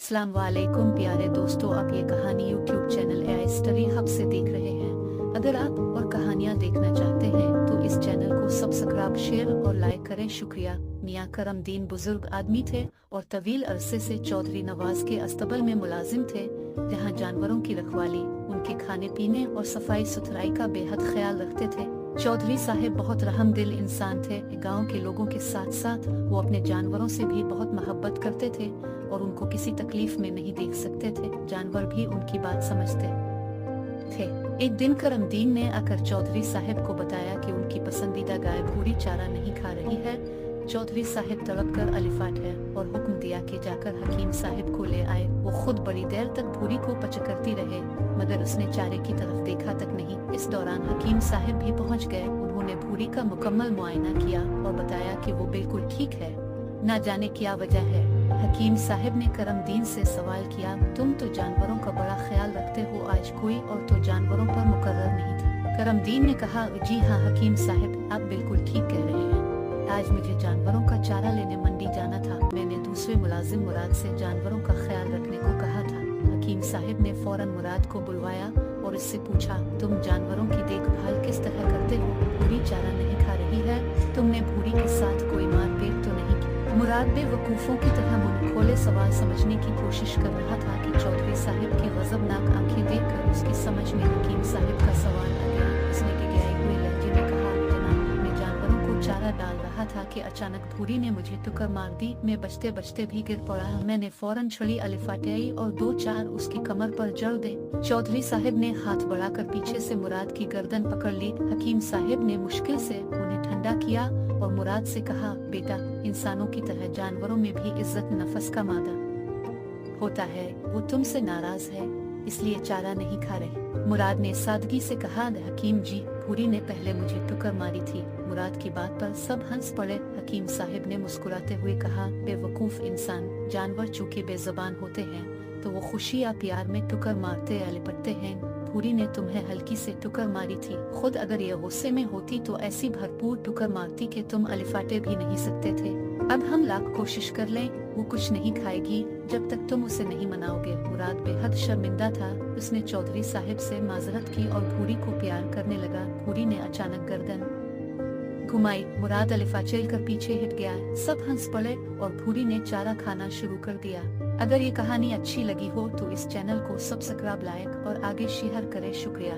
अस्सलाम वालेकुम प्यारे दोस्तों, आप ये कहानी YouTube channel AI story hub से देख रहे हैं। अगर आप और कहानियाँ देखना चाहते हैं तो इस चैनल को सब्सक्राइब, शेयर और लाइक करें। शुक्रिया। मियाँ करमदीन बुजुर्ग आदमी थे और तवील अरसे से चौधरी नवाज के अस्तबल में मुलाजिम थे, जहाँ जानवरों की रखवाली, उनके खाने पीने और सफाई सुथराई का बेहद ख्याल रखते थे। चौधरी साहब बहुत रहमदिल इंसान थे। गांव के लोगों के साथ साथ वो अपने जानवरों से भी बहुत मोहब्बत करते थे और उनको किसी तकलीफ में नहीं देख सकते थे। जानवर भी उनकी बात समझते थे। एक दिन करमदीन ने आकर चौधरी साहब को बताया कि उनकी पसंदीदा गाय भूरी चारा नहीं खा रही है। चौधरी साहब तड़प कर अलिफाट है और हुक्म दिया कि जाकर हकीम साहब को ले आए। वो खुद बड़ी देर तक भूरी को पचकरती रहे, मगर उसने चारे की तरफ देखा तक नहीं। इस दौरान हकीम साहब भी पहुंच गए। उन्होंने भूरी का मुकम्मल मुआयना किया और बताया कि वो बिल्कुल ठीक है। न जाने क्या वजह है। हकीम साहब ने करमदीन से सवाल किया, तुम तो जानवरों का बड़ा ख्याल रखते हो, आज कोई और तो जानवरों पर मुकर्रर नहीं था। करमदीन ने कहा, जी हाँ हकीम साहब, आप बिल्कुल ठीक कह रहे हैं। आज मुझे जानवरों का चारा लेने मंडी जाना था। मैंने दूसरे मुलाजिम मुराद से जानवरों का ख्याल रखने को कहा था। हकीम साहब ने फौरन मुराद को बुलवाया और इससे पूछा, तुम जानवरों की देखभाल किस तरह करते हो? भूरी चारा नहीं खा रही है, तुमने भूरी के साथ कोई मारपीट तो नहीं की? मुराद बेवकूफों की तरह मुंह खोले सवाल समझने की कोशिश कर रहा था कि चौधरी साहब की गजबनाक आंखें देखकर उसकी समझ में हकीम साहब का सवाल आ गया। उसने गिड़गिड़ाए हुए लहजे में कहा, जनाब, मैं जानवरों को चारा डाल रहा था कि अचानक भूरी ने मुझे टुकर मार दी। मैं बचते बचते भी गिर पड़ा। मैंने फौरन छड़ी अलिफाटाई और 2-4 उसकी कमर पर जड़ दे। चौधरी साहब ने हाथ बढ़ाकर पीछे से मुराद की गर्दन पकड़ ली। हकीम साहब ने मुश्किल से उन्हें ठंडा किया और मुराद से कहा, बेटा, इंसानों की तरह जानवरों में भी इज्जत नफस का मादा होता है। वो तुमसे नाराज है, इसलिए चारा नहीं खा रहे। मुराद ने सादगी से कहा, हकीम जी, भूरी ने पहले मुझे टुकर मारी थी। मुराद की बात पर सब हंस पड़े। हकीम साहब ने मुस्कुराते हुए कहा, बेवकूफ इंसान, जानवर चूंकि बेजुबान होते हैं तो वो खुशी या प्यार में टुकर मारते या लिपटते हैं। भूरी ने तुम्हें हल्की से टुकर मारी थी। खुद अगर ये गुस्से में होती तो ऐसी भरपूर टुकर मारती कि तुम अलिफाटे भी नहीं सकते थे। अब हम लाख कोशिश कर लें, वो कुछ नहीं खाएगी जब तक तुम उसे नहीं मनाओगे। मुराद बेहद शर्मिंदा था। उसने चौधरी साहब से माजरत की और भूरी को प्यार करने लगा। भूरी ने अचानक गर्दन घुमाई। मुराद अलिफा कर पीछे हट गया। सब हंस पड़े और भूरी ने चारा खाना शुरू कर दिया। अगर ये कहानी अच्छी लगी हो तो इस चैनल को सब्सक्राइब, लाइक और आगे शेयर करें। शुक्रिया।